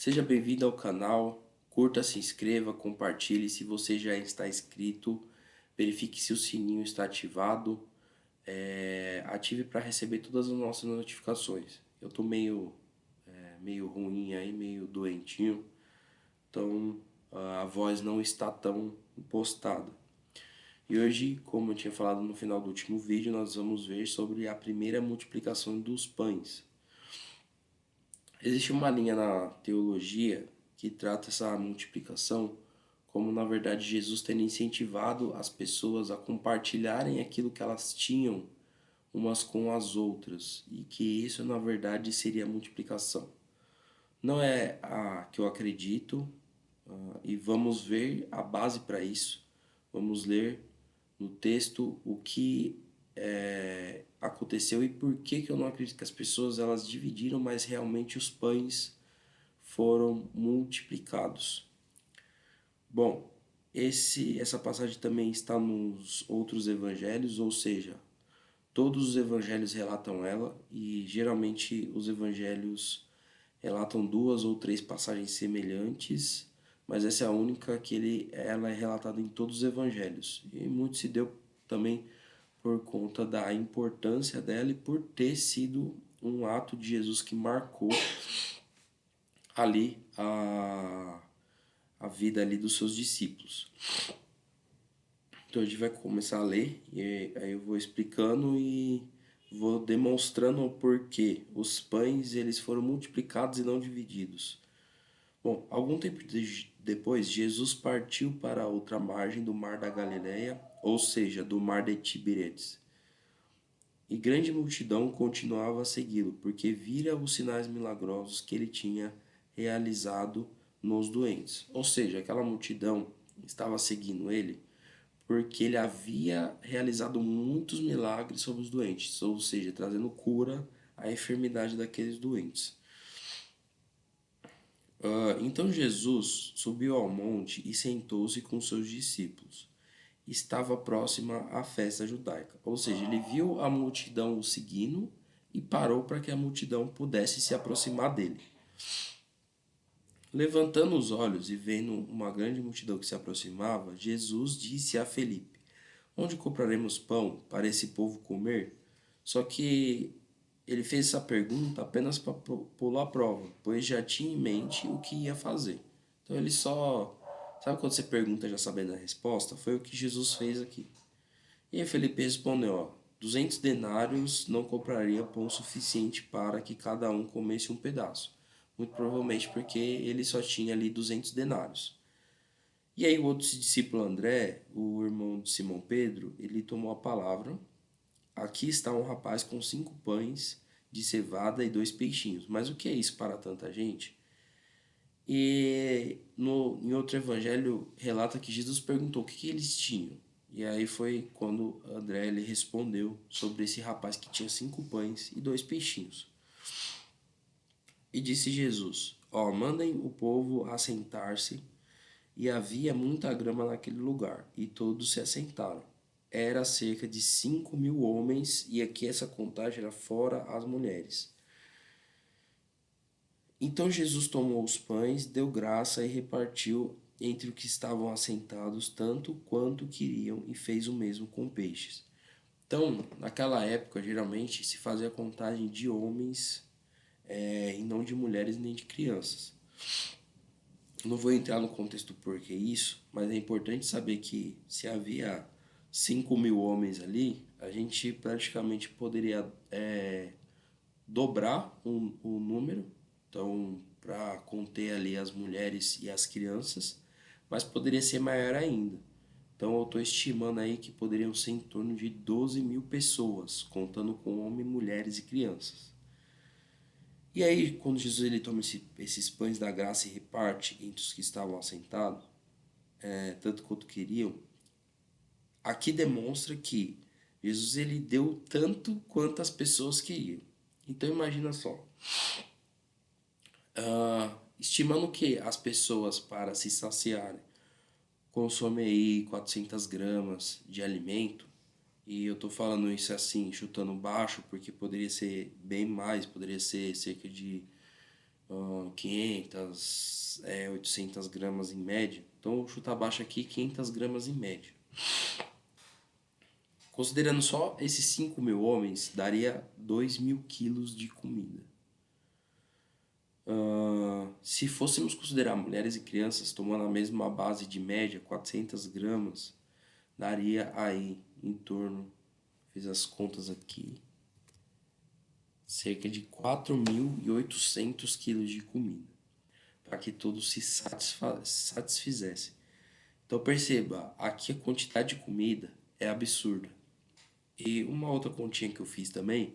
Seja bem-vindo ao canal, curta, se inscreva, compartilhe. Se você já está inscrito, verifique se o sininho está ativado, ative para receber todas as nossas notificações. Eu tô meio ruim aí, meio doentinho, então a voz não está tão impostada. E hoje, como eu tinha falado no final do último vídeo, nós vamos ver sobre a primeira multiplicação dos pães. Existe uma linha na teologia que trata essa multiplicação como, na verdade, Jesus tendo incentivado as pessoas a compartilharem aquilo que elas tinham umas com as outras, e que isso, na verdade, seria a multiplicação. Não é a que eu acredito, e vamos ver a base para isso. Vamos ler no texto o que aconteceu e por que eu não acredito que as pessoas elas dividiram, mas realmente os pães foram multiplicados. Bom, essa passagem também está nos outros evangelhos, ou seja, todos os evangelhos relatam ela, e geralmente os evangelhos relatam duas ou três passagens semelhantes, mas essa é a única que ela é relatada em todos os evangelhos. E muito se deu também por conta da importância dela e por ter sido um ato de Jesus que marcou ali a vida ali dos seus discípulos. Então a gente vai começar a ler e aí eu vou explicando e vou demonstrando o porquê os pães eles foram multiplicados e não divididos. Bom, algum tempo depois, Jesus partiu para a outra margem do mar da Galileia, ou seja, do mar de Tiberíades. E grande multidão continuava a segui-lo, porque vira os sinais milagrosos que ele tinha realizado nos doentes. Ou seja, aquela multidão estava seguindo ele porque ele havia realizado muitos milagres sobre os doentes, ou seja, trazendo cura à enfermidade daqueles doentes. Então Jesus subiu ao monte e sentou-se com seus discípulos. Estava próxima à festa judaica, ou seja, ele viu a multidão o seguindo e parou para que a multidão pudesse se aproximar dele. Levantando os olhos e vendo uma grande multidão que se aproximava, Jesus disse a Felipe: Onde compraremos pão para esse povo comer? Só que ele fez essa pergunta apenas para pular a prova, pois já tinha em mente o que ia fazer. Então ele só. Sabe quando você pergunta já sabendo a resposta? Foi o que Jesus fez aqui. E aí Felipe respondeu: 200 denários não compraria pão suficiente para que cada um comesse um pedaço. Muito provavelmente porque ele só tinha ali 200 denários. E aí o outro discípulo André, o irmão de Simão Pedro, ele tomou a palavra. Aqui está um rapaz com 5 pães de cevada e 2 peixinhos. Mas o que é isso para tanta gente? E em outro evangelho relata que Jesus perguntou o que eles tinham. E aí foi quando André ele respondeu sobre esse rapaz que tinha 5 pães e 2 peixinhos. E disse Jesus: mandem o povo assentar-se. E havia muita grama naquele lugar, e todos se assentaram. Era cerca de 5.000 homens, e aqui essa contagem era fora as mulheres. Então Jesus tomou os pães, deu graça e repartiu entre os que estavam assentados tanto quanto queriam, e fez o mesmo com peixes. Então, naquela época, geralmente se fazia a contagem de homens e não de mulheres nem de crianças. Não vou entrar no contexto por que isso, mas é importante saber que se havia 5.000 homens ali, a gente praticamente poderia dobrar o número, então para conter ali as mulheres e as crianças, mas poderia ser maior ainda. Então eu estou estimando aí que poderiam ser em torno de 12.000 pessoas, contando com homens, mulheres e crianças. E aí, quando Jesus ele toma esses pães da graça e reparte entre os que estavam assentados, tanto quanto queriam, aqui demonstra que Jesus ele deu tanto quanto as pessoas queriam. Então imagina só, estimando que as pessoas para se saciarem consomem aí 400 gramas de alimento, e eu tô falando isso assim, chutando baixo, porque poderia ser bem mais, poderia ser cerca de 500, 800 gramas em média. Então, chutar baixo aqui, 500 gramas em média. Considerando só esses 5.000 homens, daria 2.000 quilos de comida. Se fôssemos considerar mulheres e crianças, tomando a mesma base de média, 400 gramas, daria aí em torno, fiz as contas aqui, cerca de 4.800 quilos de comida, para que todos se satisfizessem. Então perceba, aqui a quantidade de comida é absurda. E uma outra continha que eu fiz também,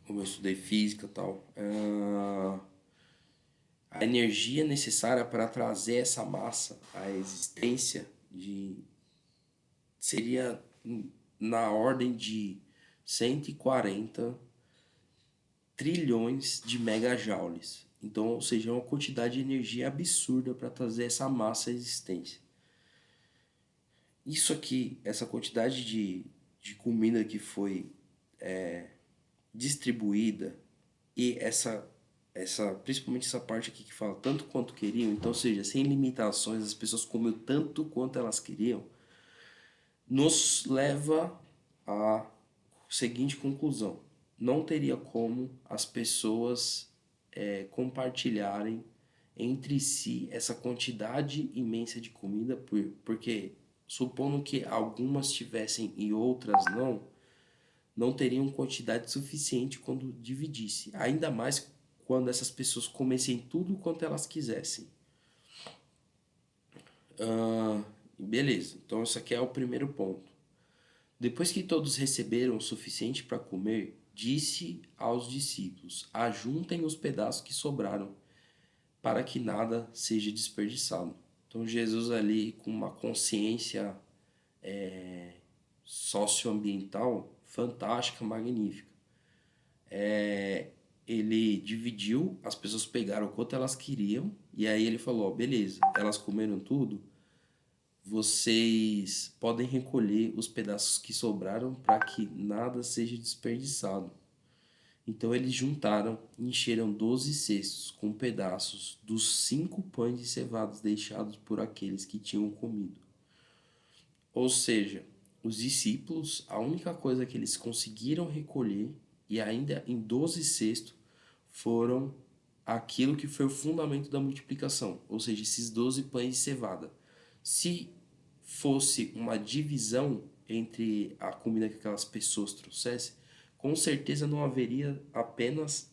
como eu estudei física e tal, a energia necessária para trazer essa massa à existência seria na ordem de 140 trilhões de megajoules. Então, ou seja, é uma quantidade de energia absurda para trazer essa massa à existência. Isso aqui, essa quantidade de comida que foi distribuída e principalmente essa parte aqui que fala tanto quanto queriam, então, ou seja, sem limitações, as pessoas comeu tanto quanto elas queriam, nos leva à seguinte conclusão: não teria como as pessoas compartilharem entre si essa quantidade imensa de comida, porque supondo que algumas tivessem e outras não teriam quantidade suficiente quando dividisse, ainda mais quando essas pessoas comessem tudo quanto elas quisessem. Beleza, então isso aqui é o primeiro ponto. Depois que todos receberam o suficiente para comer, disse aos discípulos: ajuntem os pedaços que sobraram, para que nada seja desperdiçado. Então Jesus ali com uma consciência socioambiental fantástica, magnífica. Ele dividiu, as pessoas pegaram o quanto elas queriam, e aí ele falou: beleza, elas comeram tudo, vocês podem recolher os pedaços que sobraram para que nada seja desperdiçado. Então eles juntaram e encheram 12 cestos com pedaços dos 5 pães de cevada deixados por aqueles que tinham comido. Ou seja, os discípulos, a única coisa que eles conseguiram recolher, e ainda em 12 cestos, foram aquilo que foi o fundamento da multiplicação, ou seja, esses 12 pães de cevada. Se fosse uma divisão entre a comida que aquelas pessoas trouxessem, com certeza não haveria apenas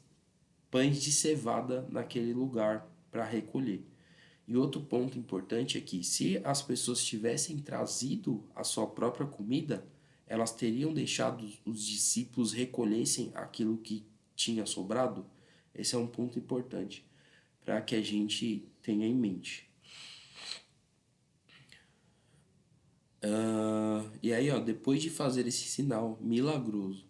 pães de cevada naquele lugar para recolher. E outro ponto importante é que, se as pessoas tivessem trazido a sua própria comida, elas teriam deixado os discípulos recolhessem aquilo que tinha sobrado. Esse é um ponto importante para que a gente tenha em mente. E aí, depois de fazer esse sinal milagroso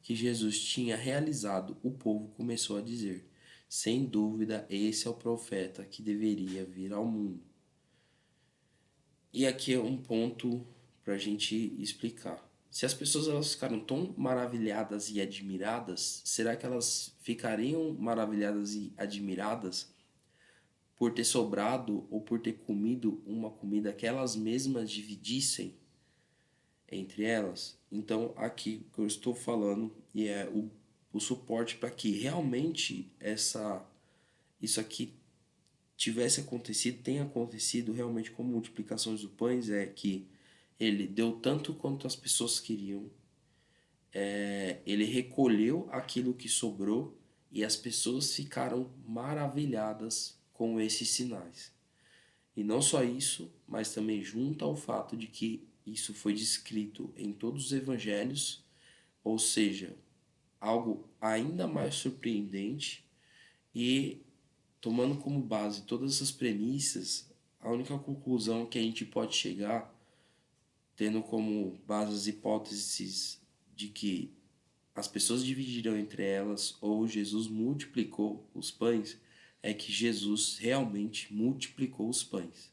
que Jesus tinha realizado, o povo começou a dizer: sem dúvida, esse é o profeta que deveria vir ao mundo. E aqui é um ponto para a gente explicar. Se as pessoas elas ficaram tão maravilhadas e admiradas, será que elas ficariam maravilhadas e admiradas por ter sobrado ou por ter comido uma comida que elas mesmas dividissem entre elas? Então, aqui que eu estou falando e é o suporte para que realmente isso aqui tivesse acontecido, tenha acontecido realmente com multiplicações do pães, é que ele deu tanto quanto as pessoas queriam, ele recolheu aquilo que sobrou e as pessoas ficaram maravilhadas com esses sinais. E não só isso, mas também junto ao fato de que isso foi descrito em todos os evangelhos, ou seja, algo ainda mais surpreendente. E tomando como base todas essas premissas, a única conclusão que a gente pode chegar, tendo como base as hipóteses de que as pessoas dividiram entre elas ou Jesus multiplicou os pães, é que Jesus realmente multiplicou os pães.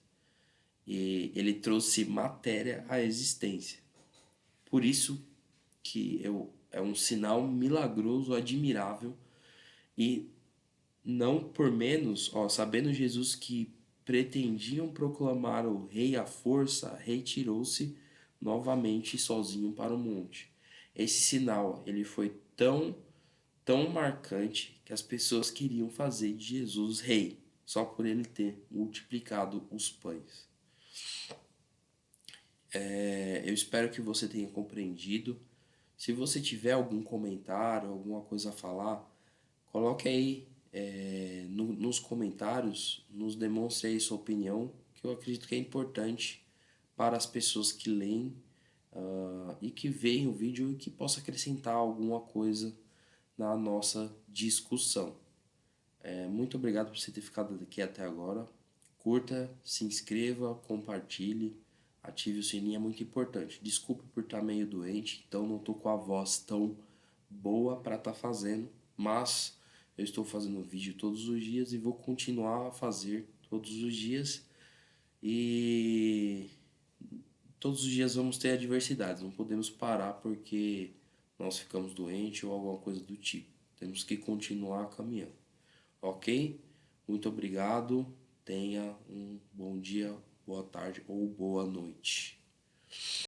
E ele trouxe matéria à existência. Por isso que é um sinal milagroso, admirável, e não por menos, ó, sabendo Jesus que pretendiam proclamar o rei à força, retirou-se novamente sozinho para o monte. Esse sinal, ele foi tão marcante que as pessoas queriam fazer de Jesus rei, só por ele ter multiplicado os pães. Eu espero que você tenha compreendido. Se você tiver algum comentário, alguma coisa a falar, coloque aí nos comentários, nos demonstre aí sua opinião, que eu acredito que é importante para as pessoas que leem e que veem o vídeo e que possa acrescentar alguma coisa na nossa discussão. Muito obrigado por você ter ficado aqui até agora. Curta, se inscreva, compartilhe, ative o sininho, é muito importante. Desculpe por estar meio doente, então não estou com a voz tão boa para estar fazendo, mas eu estou fazendo vídeo todos os dias e vou continuar a fazer todos os dias. E todos os dias vamos ter adversidades, não podemos parar porque nós ficamos doentes ou alguma coisa do tipo. Temos que continuar caminhando. Ok? Muito obrigado. Tenha um bom dia, boa tarde ou boa noite.